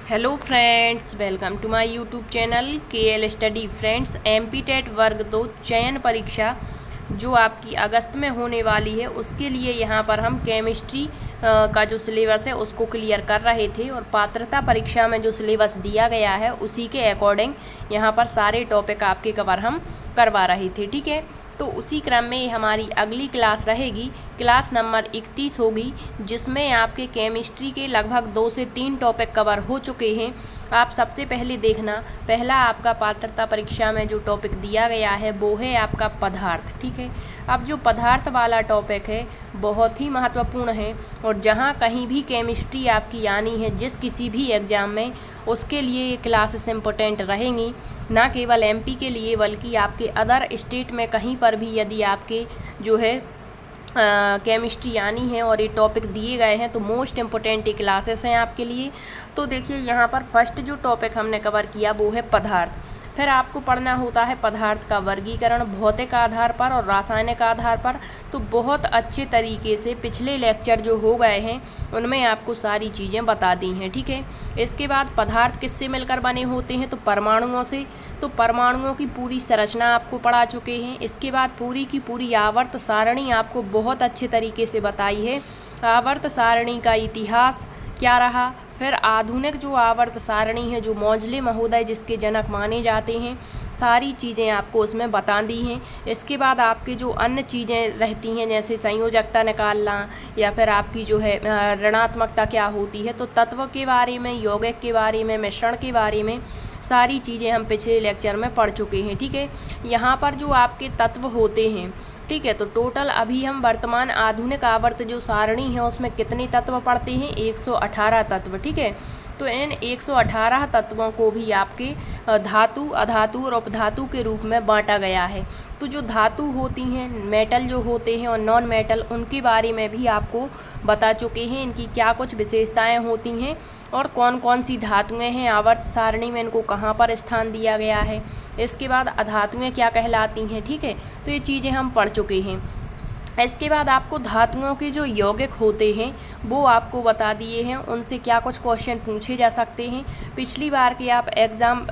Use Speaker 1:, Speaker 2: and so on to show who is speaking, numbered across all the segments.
Speaker 1: Hello friends, welcome to my YouTube channel KL study. Friends, MP TET वर्ग 2 चयन परीक्षा जो आपकी अगस्त में होने वाली है, उसके लिए यहाँ पर हम केमिस्ट्री का जो सिलेबस है उसको क्लियर कर रहे थे। और पात्रता परीक्षा में जो सिलेबस दिया गया है उसी के अकॉर्डिंग यहाँ पर सारे टॉपिक आपके कवर हम करवा रहे थे। ठीक है, तो उसी क्रम में हमारी अगली क्लास रहेगी, क्लास नंबर 31 होगी, जिसमें आपके केमिस्ट्री के लगभग 2 से 3 टॉपिक कवर हो चुके हैं। आप सबसे पहले देखना, पहला आपका पात्रता परीक्षा में जो टॉपिक दिया गया है वो है आपका पदार्थ। ठीक है, अब जो पदार्थ वाला टॉपिक है बहुत ही महत्वपूर्ण है, और जहाँ कहीं भी केमिस्ट्री आपकी आनी है जिस किसी भी एग्ज़ाम में, उसके लिए ये क्लासेस इम्पोर्टेंट रहेंगी। ना केवल MP के लिए बल्कि आपके अदर स्टेट में कहीं पर भी यदि आपके जो है केमिस्ट्री आनी है और ये टॉपिक दिए गए हैं तो मोस्ट इम्पोर्टेंट ये क्लासेस हैं आपके लिए। तो देखिए, यहाँ पर फर्स्ट जो टॉपिक हमने कवर किया वो है पदार्थ। फिर आपको पढ़ना होता है पदार्थ का वर्गीकरण भौतिक आधार पर और रासायनिक आधार पर। तो बहुत अच्छे तरीके से पिछले लेक्चर जो हो गए हैं उनमें आपको सारी चीज़ें बता दी हैं। ठीक है, इसके बाद पदार्थ किससे मिलकर बने होते हैं, तो परमाणुओं से। तो परमाणुओं की पूरी संरचना आपको पढ़ा चुके हैं। इसके बाद पूरी की पूरी आवर्त सारणी आपको बहुत अच्छे तरीके से बताई है। आवर्त सारणी का इतिहास क्या रहा, फिर आधुनिक जो आवर्त सारणी है, जो मौजले महोदय जिसके जनक माने जाते हैं, सारी चीज़ें आपको उसमें बता दी हैं। इसके बाद आपके जो अन्य चीज़ें रहती हैं जैसे संयोजकता निकालना, या फिर आपकी जो है ऋणात्मकता क्या होती है, तो तत्व के बारे में, यौगिक के बारे में, मिश्रण के बारे में सारी चीज़ें हम पिछले लेक्चर में पढ़ चुके हैं। ठीक है, यहाँ पर जो आपके तत्व होते हैं, ठीक है, तो टोटल अभी हम वर्तमान आधुनिक आवर्त जो सारणी है उसमें कितने तत्व पढ़ते हैं, 118 तत्व। ठीक है, तो इन 118 तत्वों को भी आपके धातु, अधातु और उपधातु के रूप में बांटा गया है। तो जो धातु होती हैं, मेटल जो होते हैं और नॉन मेटल, उनके बारे में भी आपको बता चुके हैं, इनकी क्या कुछ विशेषताएं होती हैं और कौन कौन सी धातुएं हैं आवर्त सारणी में, इनको कहाँ पर स्थान दिया गया है। इसके बाद अधातुएं क्या कहलाती हैं। ठीक है, तो ये चीज़ें हम पढ़ चुके हैं। इसके बाद आपको धातुओं के जो यौगिक होते हैं वो आपको बता दिए हैं, उनसे क्या कुछ क्वेश्चन पूछे जा सकते हैं। पिछली बार के आप एग्ज़ाम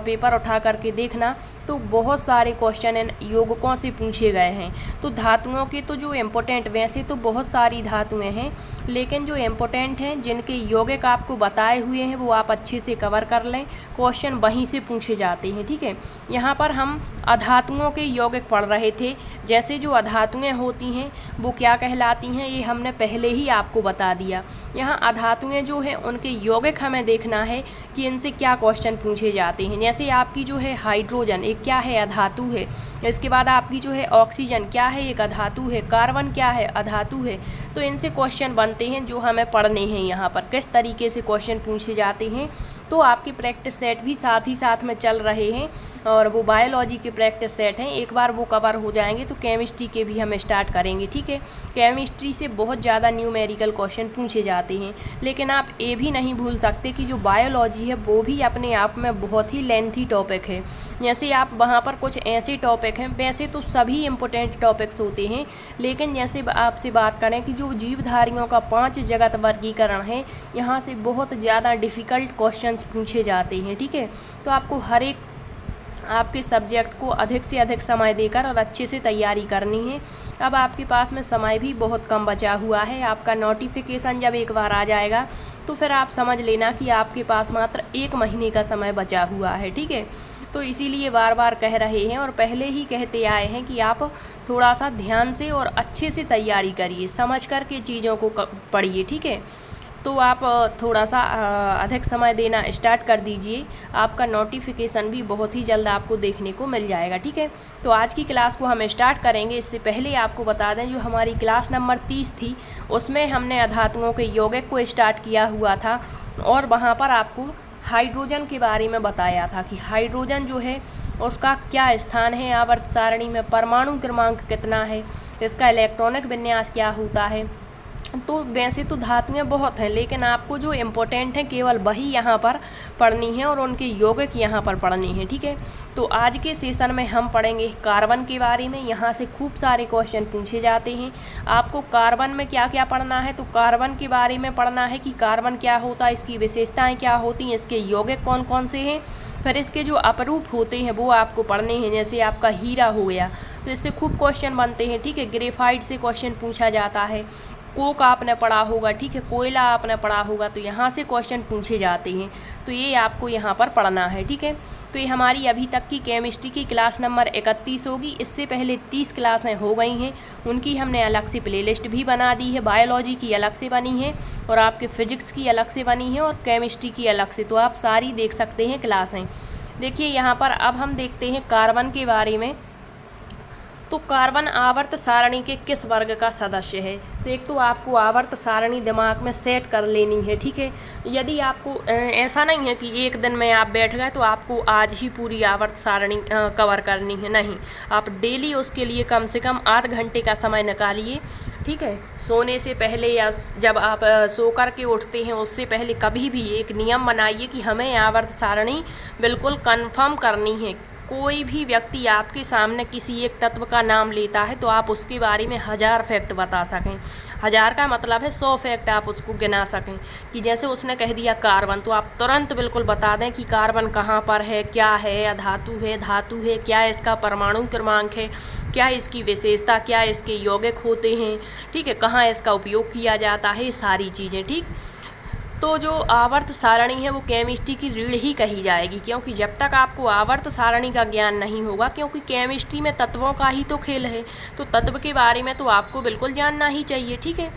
Speaker 1: पेपर उठा करके देखना तो बहुत सारे क्वेश्चन इन यौगिकों से पूछे गए हैं। तो धातुओं के तो जो इम्पोर्टेंट, वैसे तो बहुत सारी धातुएं हैं, लेकिन जो इम्पोर्टेंट हैं जिनके यौगिक आपको बताए हुए हैं वो आप अच्छे से कवर कर लें, क्वेश्चन वहीं से पूछे जाते हैं। ठीक है, यहाँ पर हम अधातुओं के यौगिक पढ़ रहे थे। जैसे जो अधातुएं होती हैं वो क्या कहलाती हैं, ये हमने पहले ही आपको बता दिया। यहाँ अधातुएं जो हैं उनके यौगिक हमें देखना है कि इनसे क्या क्वेश्चन पूछे जाते हैं। जैसे आपकी जो है हाइड्रोजन, एक क्या है, अधातु है। इसके बाद आपकी जो है ऑक्सीजन क्या है, एक अधातु है। कार्बन क्या है, अधातु है। तो इनसे क्वेश्चन बनते हैं जो हमें पढ़ने हैं। यहाँ पर किस तरीके से क्वेश्चन पूछे जाते हैं, तो आपके प्रैक्टिस सेट भी साथ ही साथ में चल रहे हैं, और वो बायोलॉजी के प्रैक्टिस सेट हैं। एक बार वो कवर हो जाएंगे तो केमिस्ट्री के भी हम स्टार्ट करेंगे। ठीक है, केमिस्ट्री से बहुत ज़्यादा न्यूमेरिकल क्वेश्चन पूछे जाते हैं, लेकिन आप ये भी नहीं भूल सकते कि जो बायोलॉजी है वो भी अपने आप में बहुत ही लेंथी टॉपिक है। जैसे आप वहाँ पर कुछ ऐसे टॉपिक हैं, वैसे तो सभी इम्पोर्टेंट टॉपिक्स होते हैं, लेकिन जैसे आपसे बात करें कि जो जीवधारियों का 5 जगत वर्गीकरण है, यहाँ से बहुत ज़्यादा डिफ़िकल्ट क्वेश्चंस पूछे जाते हैं। ठीक है, तो आपको हर एक आपके सब्जेक्ट को अधिक से अधिक समय देकर और अच्छे से तैयारी करनी है। अब आपके पास में समय भी बहुत कम बचा हुआ है। आपका नोटिफिकेशन जब एक बार आ जाएगा तो फिर आप समझ लेना कि आपके पास मात्र 1 महीने का समय बचा हुआ है। ठीक है, तो इसीलिए बार बार कह रहे हैं और पहले ही कहते आए हैं कि आप थोड़ा सा ध्यान से और अच्छे से तैयारी करिए, समझ कर के चीज़ों को पढ़िए। ठीक है, तो आप थोड़ा सा अधिक समय देना स्टार्ट कर दीजिए, आपका नोटिफिकेशन भी बहुत ही जल्द आपको देखने को मिल जाएगा। ठीक है, तो आज की क्लास को हम स्टार्ट करेंगे। इससे पहले आपको बता दें, जो हमारी क्लास नंबर 30 थी उसमें हमने अधातुओं के यौगिक को स्टार्ट किया हुआ था, और वहाँ पर आपको हाइड्रोजन के बारे में बताया था कि हाइड्रोजन जो है उसका क्या स्थान है आवर्त सारणी में, परमाणु क्रमांक कितना है, इसका इलेक्ट्रॉनिक विन्यास क्या होता है, तो वैसे तो धातुएं बहुत हैं, लेकिन आपको जो इम्पोर्टेंट है केवल वही यहाँ पर पढ़नी है और उनके यौगिक यहाँ पर पढ़नी है, ठीक है। तो आज के सेशन में हम पढ़ेंगे कार्बन के बारे में। यहाँ से खूब सारे क्वेश्चन पूछे जाते हैं। आपको कार्बन में क्या क्या पढ़ना है, तो कार्बन के बारे में पढ़ना है कि कार्बन क्या होता है, इसकी विशेषताएँ क्या होती हैं, इसके यौगिक कौन कौन से हैं, फिर इसके जो अपरूप होते हैं वो आपको पढ़ने हैं, जैसे आपका हीरा हो गया, तो इससे खूब क्वेश्चन बनते हैं, ठीक है। ग्रेफाइट से क्वेश्चन पूछा जाता है, कोक आपने पढ़ा होगा, ठीक है, कोयला आपने पढ़ा होगा, तो यहाँ से क्वेश्चन पूछे जाते हैं, तो ये आपको यहाँ पर पढ़ना है, ठीक है। तो ये हमारी अभी तक की केमिस्ट्री की क्लास नंबर 31 होगी। इससे पहले 30 क्लासें हो गई हैं, उनकी हमने अलग से प्लेलिस्ट भी बना दी है। बायोलॉजी की अलग से बनी है और आपके फिजिक्स की अलग से बनी है और केमिस्ट्री की अलग से, तो आप सारी देख सकते हैं क्लासें। देखिए यहाँ पर अब हम देखते हैं कार्बन के बारे में। तो कार्बन आवर्त सारणी के किस वर्ग का सदस्य है, तो एक तो आपको आवर्त सारणी दिमाग में सेट कर लेनी है, ठीक है। यदि आपको ऐसा नहीं है कि एक दिन में आप बैठ गए तो आपको आज ही पूरी आवर्त सारणी कवर करनी है, नहीं, आप डेली उसके लिए कम से कम 8 घंटे का समय निकालिए, ठीक है। सोने से पहले या जब आप सो कर के उठते हैं उससे पहले कभी भी एक नियम बनाइए कि हमें आवर्त सारणी बिल्कुल कन्फर्म करनी है। कोई भी व्यक्ति आपके सामने किसी एक तत्व का नाम लेता है तो आप उसके बारे में 1000 फैक्ट बता सकें। 1000 का मतलब है 100 फैक्ट आप उसको गिना सकें, कि जैसे उसने कह दिया कार्बन, तो आप तुरंत बिल्कुल बता दें कि कार्बन कहाँ पर है, क्या है, अधातु है, धातु है, क्या इसका परमाणु क्रमांक है, क्या इसकी विशेषता, क्या इसके यौगिक होते हैं, ठीक है, कहाँ इसका उपयोग किया जाता है, सारी चीज़ें, ठीक। तो जो आवर्त सारणी है वो केमिस्ट्री की रीढ़ ही कही जाएगी, क्योंकि जब तक आपको आवर्त सारणी का ज्ञान नहीं होगा, क्योंकि केमिस्ट्री में तत्वों का ही तो खेल है, तो तत्व के बारे में तो आपको बिल्कुल जानना ही चाहिए, ठीक है।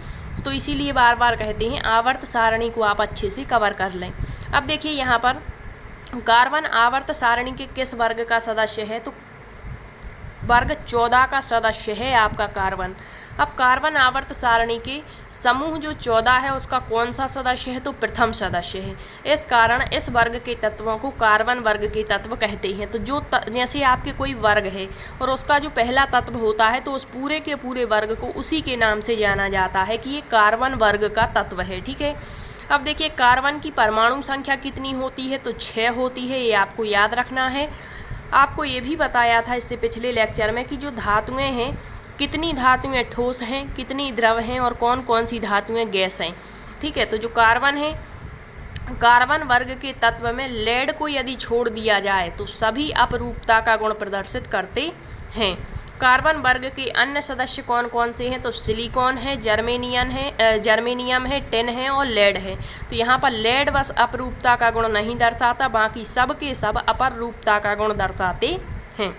Speaker 1: तो इसीलिए बार बार कहते हैं आवर्त सारणी को आप अच्छे से कवर कर लें। अब देखिए यहाँ पर कार्बन आवर्त सारणी के किस वर्ग का सदस्य है, तो वर्ग 14 का सदस्य है आपका कार्बन। अब कार्बन आवर्त सारणी के समूह जो 14 है उसका कौन सा सदस्य है, तो प्रथम सदस्य है। इस कारण इस वर्ग के तत्वों को कार्बन वर्ग के तत्व कहते हैं। तो जो जैसे आपके कोई वर्ग है और उसका जो पहला तत्व होता है तो उस पूरे के पूरे वर्ग को उसी के नाम से जाना जाता है कि ये कार्बन वर्ग का तत्व है, ठीक है। अब देखिए कार्बन की परमाणु संख्या कितनी होती है, तो 6 होती है, ये आपको याद रखना है। आपको ये भी बताया था इससे पिछले लेक्चर में कि जो धातुएं हैं, कितनी धातुएं ठोस हैं, कितनी द्रव हैं और कौन कौन सी धातुएं गैस हैं, ठीक है। तो जो कार्बन है, कार्बन वर्ग के तत्व में लेड को यदि छोड़ दिया जाए तो सभी अपरूपता का गुण प्रदर्शित करते हैं। कार्बन वर्ग के अन्य सदस्य कौन कौन से हैं, तो सिलिकॉन है, जर्मेनियम है, टिन है और लेड है। तो यहाँ पर लेड बस अपरूपता का गुण नहीं दर्शाता, बाकी सब के सब अपरूपता का गुण दर्शाते हैं।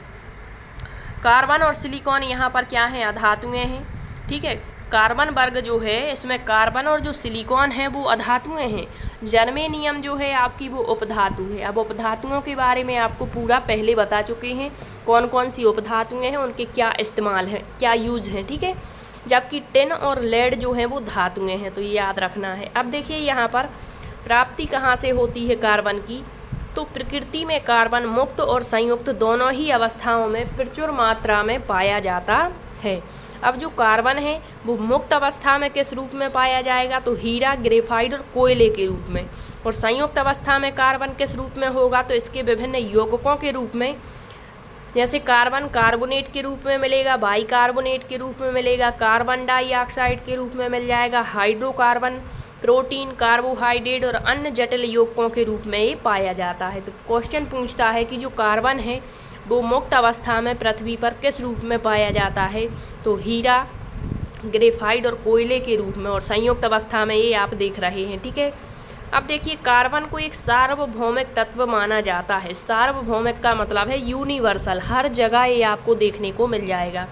Speaker 1: कार्बन और सिलिकॉन यहाँ पर क्या है, अधातुएं हैं, ठीक है। कार्बन वर्ग जो है इसमें कार्बन और जो सिलिकॉन है वो अधातुएं हैं। जर्मेनियम जो है आपकी वो उपधातु है। अब उपधातुओं के बारे में आपको पूरा पहले बता चुके हैं, कौन कौन सी उपधातुएं हैं, उनके क्या इस्तेमाल है, क्या यूज है, ठीक है। जबकि टिन और लेड जो है वो धातुएं हैं, तो ये याद रखना है। अब देखिए यहाँ पर प्राप्ति कहाँ से होती है कार्बन की, तो प्रकृति में कार्बन मुक्त और संयुक्त दोनों ही अवस्थाओं में प्रचुर मात्रा में पाया जाता है। अब जो कार्बन है वो मुक्त अवस्था में किस रूप में पाया जाएगा, तो हीरा, ग्रेफाइट और कोयले के रूप में। और संयुक्त अवस्था में कार्बन किस रूप में होगा, तो इसके विभिन्न यौगिकों के रूप में, जैसे कार्बन कार्बोनेट के रूप में मिलेगा, बाइकार्बोनेट के रूप में मिलेगा, कार्बन डाइऑक्साइड के रूप में मिल जाएगा, हाइड्रोकार्बन, प्रोटीन, कार्बोहाइड्रेट और अन्य जटिल यौगिकों के रूप में ये पाया जाता है। तो क्वेश्चन पूछता है कि जो कार्बन है वो मुक्त अवस्था में पृथ्वी पर किस रूप में पाया जाता है, तो हीरा, ग्रेफाइट और कोयले के रूप में, और संयुक्त अवस्था में ये आप देख रहे हैं, ठीक है। अब देखिए कार्बन को एक सार्वभौमिक तत्व माना जाता है। सार्वभौमिक का मतलब है यूनिवर्सल, हर जगह ये आपको देखने को मिल जाएगा।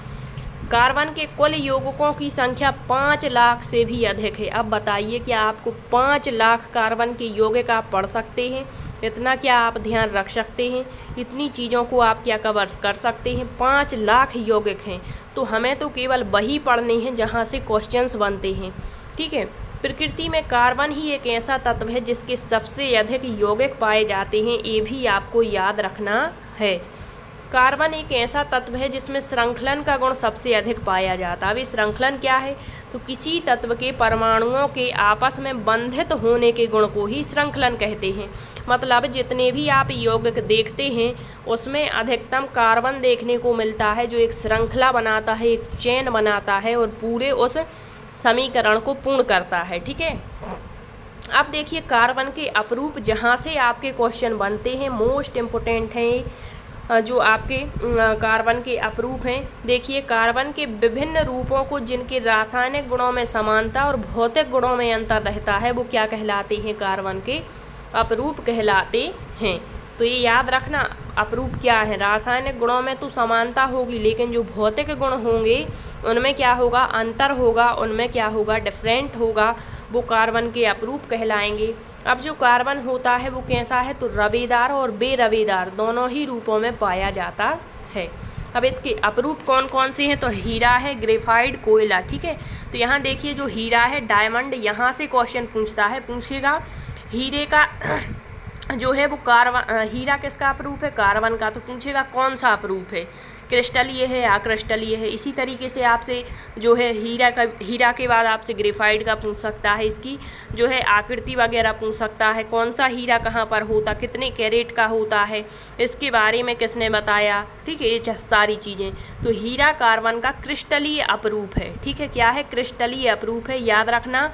Speaker 1: कार्बन के कुल यौगिकों की संख्या 5 लाख से भी अधिक है। अब बताइए क्या आपको 5 लाख कार्बन के यौगिक आप पढ़ सकते हैं, इतना क्या आप ध्यान रख सकते हैं, इतनी चीज़ों को आप क्या कवर कर सकते हैं। 5 लाख यौगिक हैं, तो हमें तो केवल वही पढ़ने हैं जहाँ से क्वेश्चंस बनते हैं, ठीक है। प्रकृति में कार्बन ही एक ऐसा तत्व है जिसके सबसे अधिक यौगिक पाए जाते हैं, ये भी आपको याद रखना है। कार्बन एक ऐसा तत्व है जिसमें श्रृंखलन का गुण सबसे अधिक पाया जाता है। अब ये श्रृंखलन क्या है, तो तो किसी तत्व के परमाणुओं के आपस में बंधित होने के गुण को ही श्रृंखलन कहते हैं। मतलब जितने भी आप यौगिक देखते हैं उसमें अधिकतम कार्बन देखने को मिलता है जो एक श्रृंखला बनाता है, एक चेन बनाता है और पूरे उस समीकरण को पूर्ण करता है। ठीक है, अब देखिए कार्बन के अपरूप जहाँ से आपके क्वेश्चन बनते हैं, मोस्ट इम्पोर्टेंट हैं जो आपके कार्बन के अपरूप हैं। देखिए कार्बन के विभिन्न रूपों को जिनके रासायनिक गुणों में समानता और भौतिक गुणों में अंतर रहता है वो क्या कहलाते हैं, कार्बन के अपरूप कहलाते हैं। तो ये याद रखना, अपरूप क्या है, रासायनिक गुणों में तो समानता होगी लेकिन जो भौतिक गुण होंगे उनमें क्या होगा, अंतर होगा, उनमें क्या होगा, डिफरेंट होगा, वो कार्बन के अपरूप कहलाएंगे। अब जो कार्बन होता है वो कैसा है, तो रवेदार और बेरवेदार दोनों ही रूपों में पाया जाता है। अब इसके अपरूप कौन कौन से हैं, तो हीरा है, ग्रेफाइट, कोयला। ठीक है, तो यहाँ देखिए जो हीरा है, डायमंड, यहाँ से क्वेश्चन पूछेगा हीरे का जो है वो हीरा किसका अपरूप है, कार्बन का। तो पूछेगा कौन सा अपरूप है, क्रिस्टलीय है, अक्रिस्टलीय है। इसी तरीके से आपसे जो है हीरा के बाद आपसे ग्रेफाइट का पूछ सकता है, इसकी जो है आकृति वगैरह पूछ सकता है, कौन सा हीरा कहाँ पर होता, कितने कैरेट का होता है, इसके बारे में किसने बताया। ठीक है, ये सारी चीज़ें। तो हीरा कार्बन का क्रिस्टलीय अपरूप है। ठीक है, क्या है, क्रिस्टलीय अपरूप है, याद रखना।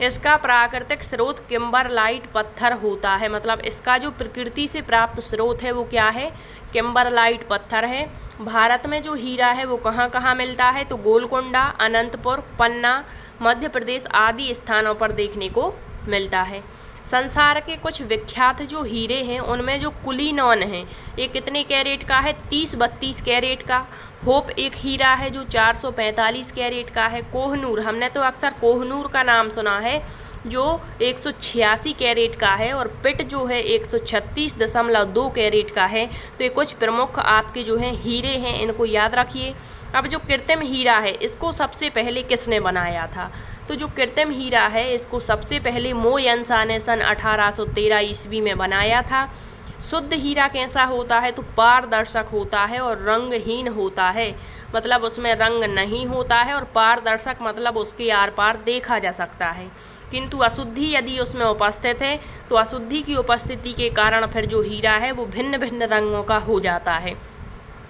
Speaker 1: इसका प्राकृतिक स्रोत किम्बरलाइट पत्थर होता है, मतलब इसका जो प्रकृति से प्राप्त स्रोत है वो क्या है, किम्बरलाइट पत्थर है। भारत में जो हीरा है वो कहाँ कहाँ मिलता है, तो गोलकोंडा, अनंतपुर, पन्ना, मध्य प्रदेश आदि स्थानों पर देखने को मिलता है। संसार के कुछ विख्यात जो हीरे हैं उनमें जो कुलीनॉन है ये कितने कैरेट का है, 30-32 कैरेट का। होप एक हीरा है जो 445 कैरेट का है। कोहनूर, हमने तो अक्सर कोहनूर का नाम सुना है, जो 186 कैरेट का है। और पिट जो है 136.2 कैरेट का है। तो ये कुछ प्रमुख आपके जो हैं हीरे हैं, इनको याद रखिए। अब जो कृत्रिम हीरा है इसको सबसे पहले किसने बनाया था, तो जो कृत्रिम हीरा है इसको सबसे पहले मो यंसा ने सन 1813 ईस्वी में बनाया था। शुद्ध हीरा कैसा होता है, तो पारदर्शक होता है और रंगहीन होता है, मतलब उसमें रंग नहीं होता है। और पारदर्शक मतलब उसके आर पार देखा जा सकता है। किंतु अशुद्धि यदि उसमें उपस्थित है तो अशुद्धि की उपस्थिति के कारण फिर जो हीरा है वो भिन्न भिन्न रंगों का हो जाता है।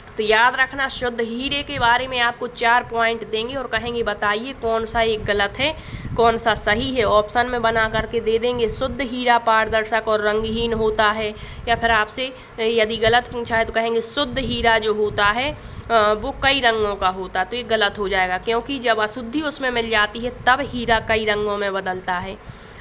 Speaker 1: तो याद रखना, शुद्ध हीरे के बारे में आपको 4 पॉइंट देंगे और कहेंगे बताइए कौन सा एक गलत है कौन सा सही है। ऑप्शन में बना करके दे देंगे, शुद्ध हीरा पारदर्शक और रंगहीन होता है। या फिर आपसे यदि गलत पूछा है तो कहेंगे शुद्ध हीरा जो होता है वो कई रंगों का होता, तो ये गलत हो जाएगा, क्योंकि जब अशुद्धि उसमें मिल जाती है तब हीरा कई रंगों में बदलता है।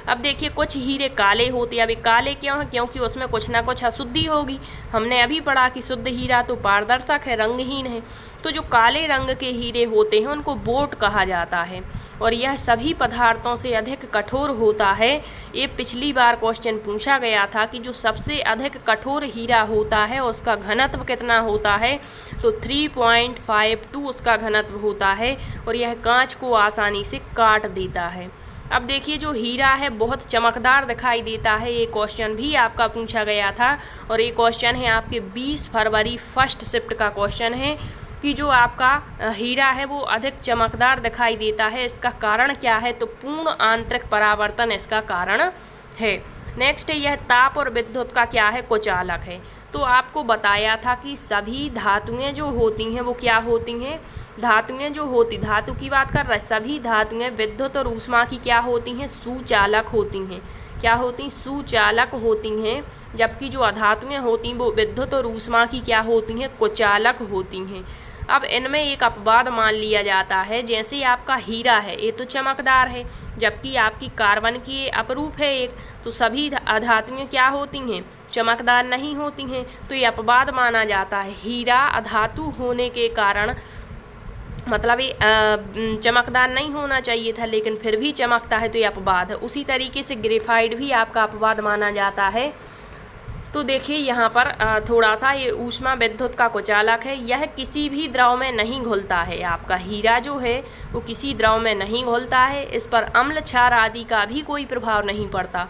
Speaker 1: अब देखिए कुछ हीरे काले होते हैं। अभी काले क्यों हैं, क्योंकि उसमें कुछ ना कुछ अशुद्धि होगी। हमने अभी पढ़ा कि शुद्ध हीरा तो पारदर्शक है, रंगहीन है। तो जो काले रंग के हीरे होते हैं उनको बोट कहा जाता है और यह सभी पदार्थों से अधिक कठोर होता है। ये पिछली बार क्वेश्चन पूछा गया था कि जो सबसे अधिक कठोर हीरा होता है उसका घनत्व कितना होता है, तो 3.52 उसका घनत्व होता है और यह कांच को आसानी से काट देता है। अब देखिए जो हीरा है बहुत चमकदार दिखाई देता है, ये क्वेश्चन भी आपका पूछा गया था और ये क्वेश्चन है आपके 20 फरवरी फर्स्ट शिफ्ट का क्वेश्चन है कि जो आपका हीरा है वो अधिक चमकदार दिखाई देता है। इसका कारण क्या है, तो पूर्ण आंतरिक परावर्तन इसका कारण है। नेक्स्ट है यह ताप और विद्युत का क्या है, कुचालक है। तो आपको बताया था कि सभी धातुएं जो होती हैं वो क्या होती हैं, धातुएं जो होती, धातु की बात कर रहे, सभी धातुएं विद्युत और ऊष्मा की क्या होती हैं, सुचालक होती हैं। क्या होती, सुचालक होती हैं। जबकि जो अधातुएं होती हैं वो विद्युत और ऊष्मा की क्या होती हैं, कुचालक होती हैं। अब इनमें एक अपवाद मान लिया जाता है, जैसे आपका हीरा है ये तो चमकदार है, जबकि आपकी कार्बन की अपरूप है एक, तो सभी अधातुएं क्या होती हैं, चमकदार नहीं होती हैं। तो ये अपवाद माना जाता है। हीरा अधातु होने के कारण मतलब ये चमकदार नहीं होना चाहिए था लेकिन फिर भी चमकता है, तो ये अपवाद है। उसी तरीके से ग्रेफाइट भी आपका अपवाद माना जाता है। तो देखिए यहाँ पर थोड़ा सा ये ऊष्मा विद्युत का कुचालक है। यह किसी भी द्रव में नहीं घुलता है। आपका हीरा जो है वो किसी द्रव में नहीं घुलता है। इस पर अम्ल क्षार आदि का भी कोई प्रभाव नहीं पड़ता।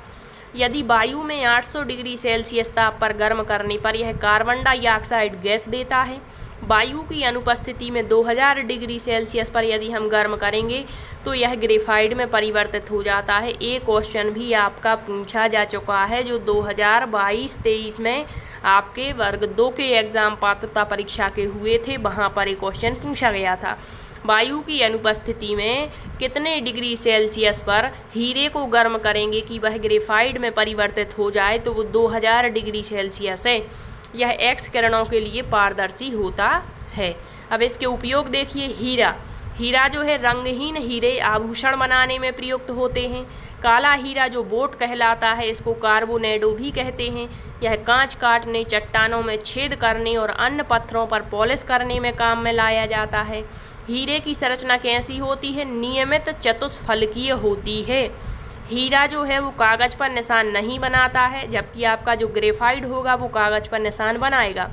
Speaker 1: यदि वायु में 800 डिग्री सेल्सियस ताप पर गर्म करने पर यह कार्बन डाइऑक्साइड गैस देता है। वायु की अनुपस्थिति में 2000 डिग्री सेल्सियस पर यदि हम गर्म करेंगे तो यह ग्रेफाइट में परिवर्तित हो जाता है। एक क्वेश्चन भी आपका पूछा जा चुका है जो 2022-23 में आपके वर्ग 2 के एग्ज़ाम पात्रता परीक्षा के हुए थे, वहाँ पर एक क्वेश्चन पूछा गया था। वायु की अनुपस्थिति में कितने डिग्री सेल्सियस पर हीरे को गर्म करेंगे कि वह ग्रेफाइट में परिवर्तित हो जाए, तो वो 2000 डिग्री सेल्सियस है। यह एक्स किरणों के लिए पारदर्शी होता है। अब इसके उपयोग देखिए। हीरा जो है रंगहीन हीरे आभूषण बनाने में प्रयुक्त होते हैं। काला हीरा जो बोट कहलाता है, इसको कार्बोनेडो भी कहते हैं। यह कांच काटने, चट्टानों में छेद करने और अन्य पत्थरों पर पॉलिश करने में काम में लाया जाता है। हीरे की संरचना कैसी होती है? नियमित चतुष्फलकीय होती है। हीरा जो है वो कागज़ पर निशान नहीं बनाता है, जबकि आपका जो ग्रेफाइट होगा वो कागज़ पर निशान बनाएगा।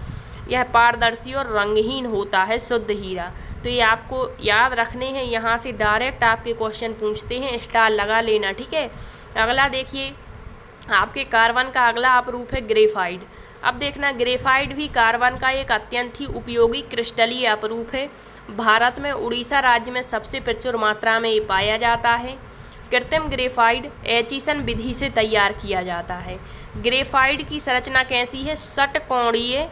Speaker 1: यह पारदर्शी और रंगहीन होता है, शुद्ध हीरा। तो ये आपको याद रखने हैं, यहाँ से डायरेक्ट आपके क्वेश्चन पूछते हैं, स्टार लगा लेना, ठीक है। अगला देखिए, आपके कार्बन का अगला अपरूप है ग्रेफाइट। अब देखना, ग्रेफाइट भी कार्बन का एक अत्यंत ही उपयोगी क्रिस्टलीय अपरूप है। भारत में उड़ीसा राज्य में सबसे प्रचुर मात्रा में ये पाया जाता है। कृत्रिम ग्रेफाइट एचिसन विधि से तैयार किया जाता है। ग्रेफाइट की संरचना कैसी है? षटकोणीय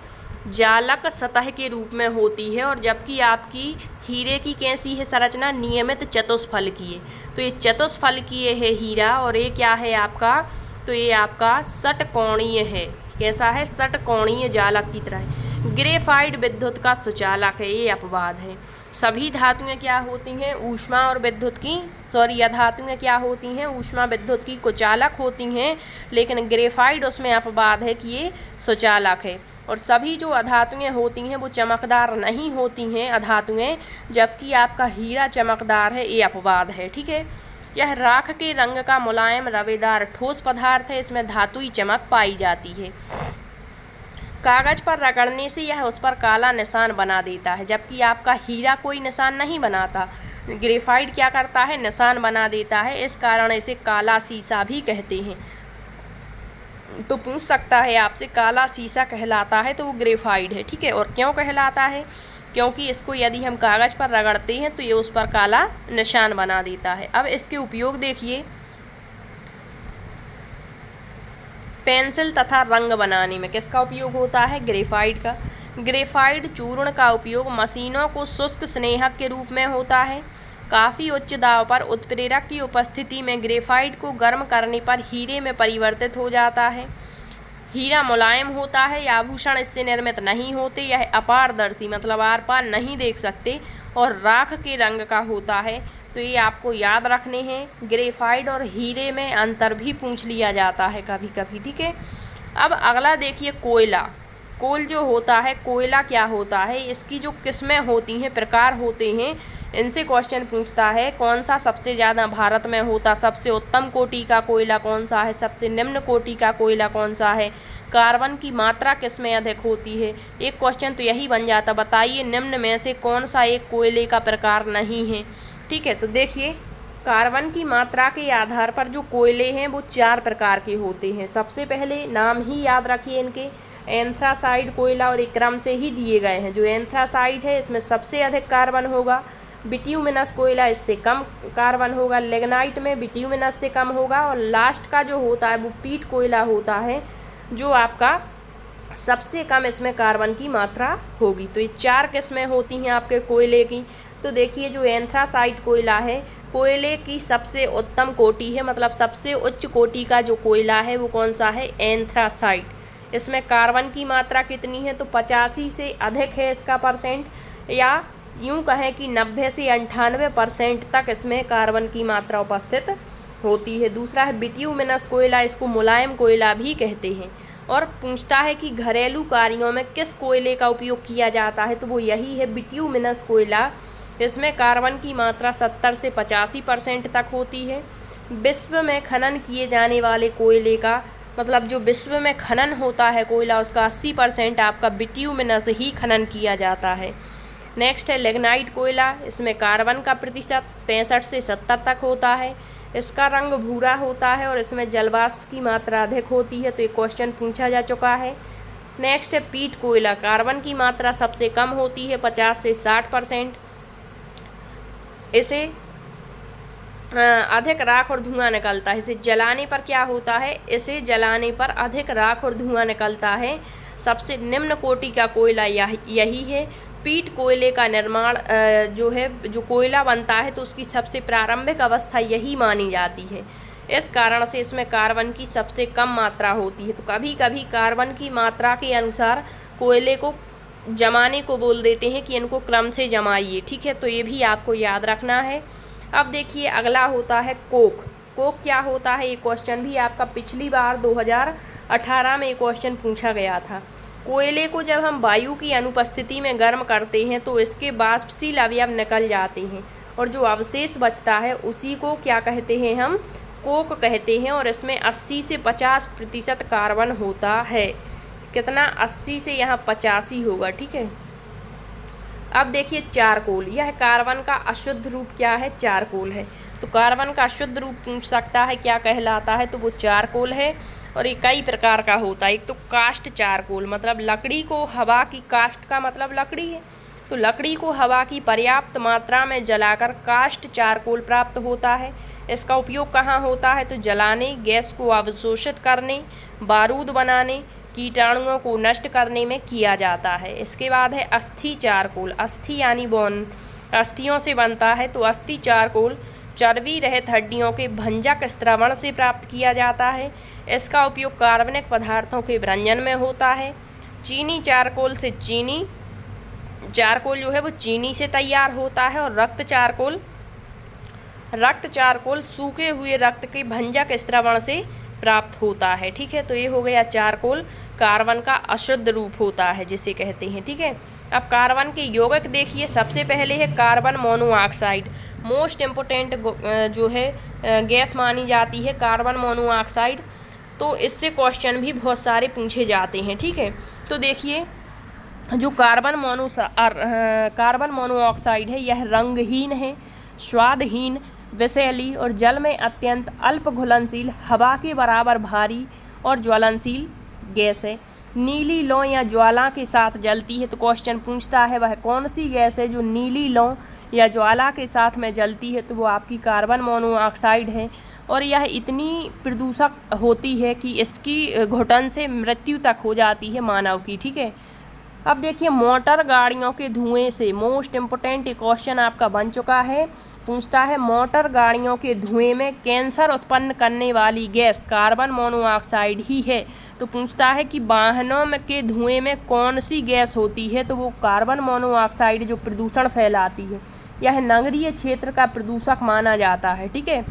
Speaker 1: जालक सतह के रूप में होती है, और जबकि आपकी हीरे की कैसी है संरचना? नियमित चतुष्फलकीय। तो ये चतुष्फलकीय है हीरा, और ये क्या है आपका? तो ये आपका षटकोणीय है। कैसा है? षटकोणीय जालक की तरह है। ग्रेफाइट विद्युत का सुचालक है, ये अपवाद है। सभी धातुएं क्या होती हैं? ऊष्मा और विद्युत की या धातुएं क्या होती हैं? ऊष्मा विद्युत की कुचालक होती हैं, लेकिन ग्रेफाइट उसमें अपवाद है कि ये सुचालक है। और सभी जो अधातुएं होती हैं वो चमकदार नहीं होती हैं अधातुएं, जबकि आपका हीरा चमकदार है, ये अपवाद है, ठीक है। यह राख के रंग का मुलायम रवेदार ठोस पदार्थ है, इसमें धातुई चमक पाई जाती है। कागज पर रगड़ने से यह उस पर काला निशान बना देता है, जबकि आपका हीरा कोई निशान नहीं बनाता। ग्रेफाइट क्या करता है? निशान बना देता है, इस कारण इसे काला शीशा भी कहते हैं। तो पूछ सकता है आपसे, काला शीशा कहलाता है तो वो ग्रेफाइट है, ठीक है। और क्यों कहलाता है? क्योंकि इसको यदि हम कागज़ पर रगड़ते हैं तो ये उस पर काला निशान बना देता है। अब इसके उपयोग देखिए। पेंसिल तथा रंग बनाने में किसका उपयोग होता है? ग्रेफाइट का। ग्रेफाइट चूर्ण का उपयोग मशीनों को शुष्क स्नेहक के रूप में होता है। काफ़ी उच्च दाब पर उत्प्रेरक की उपस्थिति में ग्रेफाइट को गर्म करने पर हीरे में परिवर्तित हो जाता है। हीरा मुलायम होता है, आभूषण इससे निर्मित नहीं होते, यह अपारदर्शी मतलब आर पार नहीं देख सकते, और राख के रंग का होता है। तो ये आपको याद रखने हैं। ग्रेफाइट और हीरे में अंतर भी पूछ लिया जाता है कभी कभी, ठीक है। अब अगला देखिए, कोयला। कोल जो होता है, कोयला क्या होता है? इसकी जो किस्में होती हैं, प्रकार होते हैं, इनसे क्वेश्चन पूछता है। कौन सा सबसे ज़्यादा भारत में होता? सबसे उत्तम कोटि का कोयला कौन सा है? सबसे निम्न कोटि का कोयला कौन सा है? कार्बन की मात्रा किसमें अधिक होती है? एक क्वेश्चन तो यही बन जाता, बताइए निम्न में से कौन सा एक कोयले का प्रकार नहीं है, ठीक है। तो देखिए, कार्बन की मात्रा के आधार पर जो कोयले हैं वो 4 प्रकार के होते हैं। सबसे पहले नाम ही याद रखिए इनके, एंथ्रासाइड कोयला, और एक क्रम से ही दिए गए हैं। जो एंथ्रासाइड है इसमें सबसे अधिक कार्बन होगा। बिट्यूमिनस कोयला इससे कम कार्बन होगा। लिग्नाइट में बिट्यूमिनस से कम होगा। और लास्ट का जो होता है वो पीट कोयला होता है, जो आपका सबसे कम इसमें कार्बन की मात्रा होगी। तो ये 4 किस्में होती हैं आपके कोयले की। तो देखिए, जो एंथ्रासाइट कोयला है, कोयले की सबसे उत्तम कोटि है, मतलब सबसे उच्च कोटि का जो कोयला है वो कौन सा है? एंथ्रासाइट। इसमें कार्बन की मात्रा कितनी है? तो 85 से अधिक है इसका परसेंट, या यूँ कहें कि 90 से 98% तक इसमें कार्बन की मात्रा उपस्थित होती है। दूसरा है बिट्यूमिनस कोयला, इसको मुलायम कोयला भी कहते हैं। और पूछता है कि घरेलू कार्यों में किस कोयले का उपयोग किया जाता है? तो वो यही है, बिट्यूमिनस कोयला। इसमें कार्बन की मात्रा 70 से 85% तक होती है। विश्व में खनन किए जाने वाले कोयले का, मतलब जो विश्व में खनन होता है कोयला, उसका 80% आपका बिट्यूमिनस ही खनन किया जाता है। नेक्स्ट है लिग्नाइट कोयला। इसमें कार्बन का प्रतिशत 65 से 70 तक होता है। इसका रंग भूरा होता है और इसमें जलवाष्प की मात्रा अधिक होती है। तो ये क्वेश्चन पूछा जा चुका है। नेक्स्ट है पीट कोयला, कार्बन की मात्रा सबसे कम होती है 50 से 60%। इसे अधिक राख और धुआं निकलता है। इसे जलाने पर क्या होता है, इसे जलाने पर अधिक राख और धुआं निकलता है। सबसे निम्न कोटि का कोयला यही है। पीट कोयले का निर्माण जो कोयला बनता है तो उसकी सबसे प्रारंभिक अवस्था यही मानी जाती है। इस कारण से इसमें कार्बन की सबसे कम मात्रा होती है। तो कभी कभी कार्बन की मात्रा के अनुसार कोयले को जमाने को बोल देते हैं कि इनको क्रम से जमाइए, ठीक है, तो ये भी आपको याद रखना है। अब देखिए अगला होता है कोक। कोक क्या होता है, ये क्वेश्चन भी आपका पिछली बार 2018 में क्वेश्चन पूछा गया था। कोयले को जब हम वायु की अनुपस्थिति में गर्म करते हैं तो इसके वाष्पशील अवयव निकल जाते हैं और जो अवशेष बचता है उसी को क्या कहते हैं, हम कोक कहते हैं। और इसमें 80 से 50% कार्बन होता है। कितना, 80 से यहाँ 85 होगा, ठीक है। अब देखिए चारकोल, यह कार्बन का अशुद्ध रूप क्या है, चारकोल है। तो कार्बन का अशुद्ध रूप पूछ सकता है क्या कहलाता है, तो वो चारकोल है। और ये कई प्रकार का होता है। एक तो काष्ठ चारकोल, मतलब लकड़ी को हवा की, काष्ठ का मतलब लकड़ी है, तो लकड़ी को हवा की पर्याप्त मात्रा में जलाकर काष्ठ चारकोल प्राप्त होता है। इसका उपयोग कहाँ होता है, तो जलाने, गैस को अवशोषित करने, बारूद बनाने, कीटाणुओं को नष्ट करने में किया जाता है। इसके बाद है अस्थि चारकोल। अस्थि यानी बोन, अस्थियों से बनता है। तो अस्थि चारकोल चर्बी रहित हड्डियों के भंजक स्त्रवण से प्राप्त किया जाता है। इसका उपयोग कार्बनिक पदार्थों के व्यंजन में होता है। चीनी चारकोल से, चीनी चारकोल जो है वो चीनी से तैयार होता है। और रक्त चारकोल सूखे हुए रक्त के भंजक स्त्रवण से प्राप्त होता है, ठीक है। तो ये हो गया चारकोल, कार्बन का अशुद्ध रूप होता है जिसे कहते हैं, ठीक है। अब कार्बन के यौगिक देखिए, सबसे पहले है कार्बन मोनोऑक्साइड। मोस्ट इम्पोर्टेंट जो है गैस मानी जाती है कार्बन मोनोऑक्साइड। तो इससे क्वेश्चन भी बहुत सारे पूछे जाते हैं, ठीक है। तो देखिए जो कार्बन मोनोऑक्साइड है यह रंगहीन है, स्वादहीन, विषैली और जल में अत्यंत अल्प घुलनशील, हवा के बराबर भारी और ज्वलनशील गैस है। नीली लौ या ज्वाला के साथ जलती है। तो क्वेश्चन पूछता है वह कौन सी गैस है जो नीली लौ या ज्वाला के साथ में जलती है, तो वो आपकी कार्बन मोनोऑक्साइड है। और यह इतनी प्रदूषक होती है कि इसकी घुटन से मृत्यु तक हो जाती है मानव की, ठीक है। अब देखिए मोटर गाड़ियों के धुएं से, मोस्ट इम्पोर्टेंट क्वेश्चन आपका बन चुका है, पूछता है मोटर गाड़ियों के धुएं में कैंसर उत्पन्न करने वाली गैस कार्बन मोनोऑक्साइड ही है। तो पूछता है कि वाहनों में के धुएं में कौन सी गैस होती है, तो वो कार्बन मोनोऑक्साइड जो प्रदूषण फैलाती है, यह नगरीय क्षेत्र का प्रदूषक माना जाता है, ठीक है।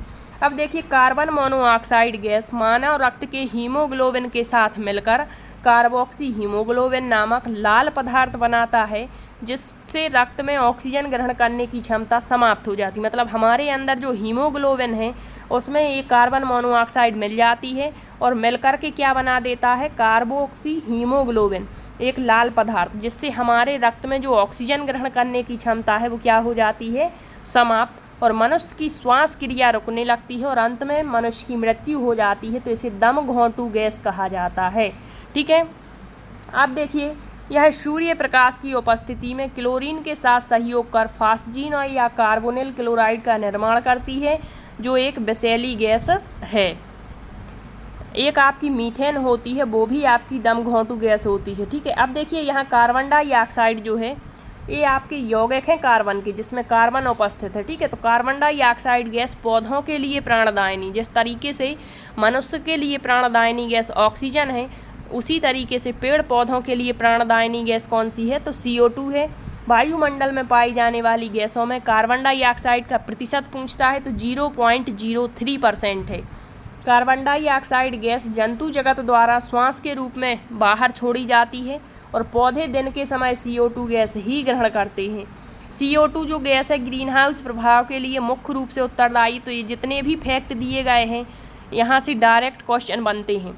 Speaker 1: अब देखिए कार्बन मोनोऑक्साइड गैस मानव रक्त के हीमोग्लोबिन के साथ मिलकर कार्बोक्सी हीमोग्लोबिन नामक लाल पदार्थ बनाता है, जिससे रक्त में ऑक्सीजन ग्रहण करने की क्षमता समाप्त हो जाती है। मतलब हमारे अंदर जो हीमोग्लोबिन है उसमें ये कार्बन मोनोऑक्साइड मिल जाती है और मिलकर के क्या बना देता है, कार्बोक्सी हीमोग्लोबिन, एक लाल पदार्थ, जिससे हमारे रक्त में जो ऑक्सीजन ग्रहण करने की क्षमता है वो क्या हो जाती है, समाप्त, और मनुष्य की श्वास क्रिया रुकने लगती है और अंत में मनुष्य की मृत्यु हो जाती है। तो इसे दम घोंटू गैस कहा जाता है, ठीक है। अब देखिए यह सूर्य प्रकाश की उपस्थिति में क्लोरीन के साथ सहयोग कर फास्जीन या कार्बोनिल क्लोराइड का निर्माण करती है, जो एक विषैली गैस है। एक आपकी मीथेन होती है, वो भी आपकी दम घोंटू गैस होती है, ठीक है। अब देखिए यहाँ कार्बन डाइऑक्साइड जो है ये आपके यौगिक हैं कार्बन के, जिसमें कार्बन उपस्थित है, ठीक है। तो कार्बन डाइऑक्साइड गैस पौधों के लिए प्राणदायिनी, जिस तरीके से मनुष्य के लिए प्राणदायिनी गैस ऑक्सीजन है, उसी तरीके से पेड़ पौधों के लिए प्राणदायिनी गैस कौन सी है, तो CO2 है। वायुमंडल में पाई जाने वाली गैसों में कार्बन डाइऑक्साइड का प्रतिशत पूछता है तो 0.03% है। कार्बन डाइऑक्साइड गैस जंतु जगत द्वारा श्वास के रूप में बाहर छोड़ी जाती है और पौधे दिन के समय CO2 गैस ही ग्रहण करते हैं। CO2 जो गैस है ग्रीन हाउस प्रभाव के लिए मुख्य रूप से उत्तरदायी। तो ये जितने भी फैक्ट दिए गए हैं यहाँ से डायरेक्ट क्वेश्चन बनते हैं।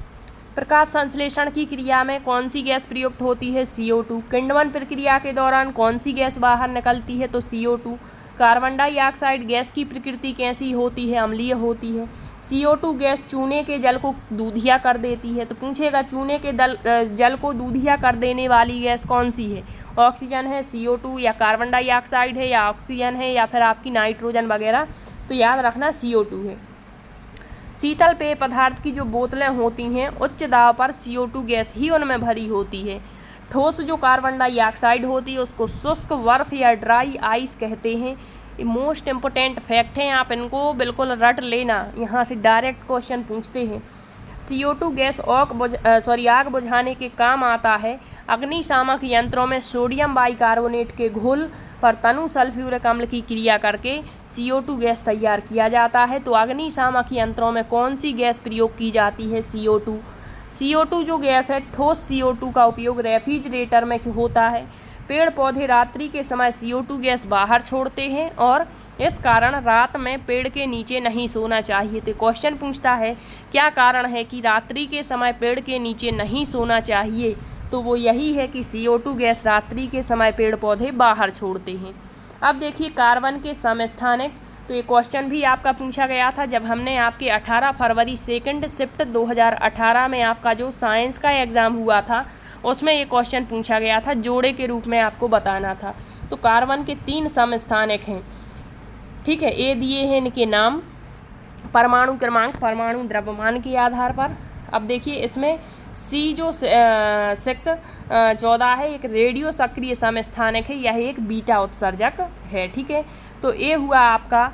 Speaker 1: प्रकाश संश्लेषण की क्रिया में कौन सी गैस प्रयुक्त होती है, CO2। किण्वन प्रक्रिया के दौरान कौन सी गैस बाहर निकलती है, तो CO2। कार्बन डाइऑक्साइड गैस की प्रकृति कैसी होती है, अम्लीय होती है। CO2 गैस चूने के जल को दूधिया कर देती है। तो पूछेगा चूने के जल को दूधिया कर देने वाली गैस कौन सी है? ऑक्सीजन है, CO2 या कार्बन डाइऑक्साइड है या ऑक्सीजन है या फिर आपकी नाइट्रोजन वगैरह। तो याद रखना CO2 है। शीतल पेय पदार्थ की जो बोतलें होती हैं उच्च दाब पर CO2 गैस ही उनमें भरी होती है। ठोस जो कार्बन डाइऑक्साइड होती है उसको शुष्क बर्फ या ड्राई आइस कहते हैं। ये मोस्ट इम्पोर्टेंट फैक्ट हैं, आप इनको बिल्कुल रट लेना, यहाँ से डायरेक्ट क्वेश्चन पूछते हैं। CO2 गैस आग बुझाने के काम आता है। अग्निशामक यंत्रों में सोडियम बाइकार्बोनेट के घोल पर तनु सल्फ्यूरिक अम्ल की क्रिया करके CO2 गैस तैयार किया जाता है। तो अग्निशामक यंत्रों में कौन सी गैस प्रयोग की जाती है? CO2। CO2 जो गैस है, ठोस CO2 का उपयोग रेफ्रिजरेटर में होता है। पेड़ पौधे रात्रि के समय CO2 गैस बाहर छोड़ते हैं और इस कारण रात में पेड़ के नीचे नहीं सोना चाहिए। तो क्वेश्चन पूछता है क्या कारण है कि रात्रि के समय पेड़ के नीचे नहीं सोना चाहिए? तो वो यही है कि CO2 गैस रात्रि के समय पेड़ पौधे बाहर छोड़ते हैं। अब देखिए कार्बन के समस्थानिक। तो ये क्वेश्चन भी आपका पूछा गया था जब हमने आपके 18 फरवरी सेकंड शिफ्ट 2018 में आपका जो साइंस का एग्ज़ाम हुआ था उसमें ये क्वेश्चन पूछा गया था, जोड़े के रूप में आपको बताना था। तो कार्बन के 3 समस्थानिक हैं, ठीक है। ये दिए हैं इनके नाम, परमाणु क्रमांक, परमाणु द्रव्यमान के आधार पर। अब देखिए इसमें C जो 614 है एक रेडियो सक्रिय समस्थानिक है, यह एक बीटा उत्सर्जक है, ठीक है। तो ये हुआ आपका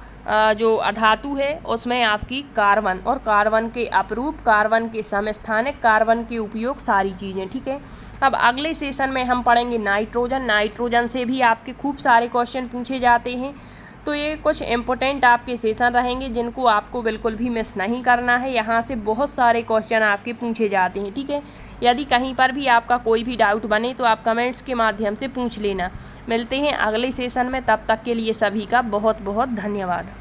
Speaker 1: जो अधातु है उसमें आपकी कार्बन और कार्बन के अपरूप, कार्बन के समस्थानिक, कार्बन के उपयोग, सारी चीज़ें, ठीक है। अब अगले सेशन में हम पढ़ेंगे नाइट्रोजन। नाइट्रोजन से भी आपके खूब सारे क्वेश्चन पूछे जाते हैं। तो ये कुछ इम्पोर्टेंट आपके सेशन रहेंगे जिनको आपको बिल्कुल भी मिस नहीं करना है। यहाँ से बहुत सारे क्वेश्चन आपके पूछे जाते हैं, ठीक है। यदि कहीं पर भी आपका कोई भी डाउट बने तो आप कमेंट्स के माध्यम से पूछ लेना। मिलते हैं अगले सेशन में, तब तक के लिए सभी का बहुत बहुत धन्यवाद।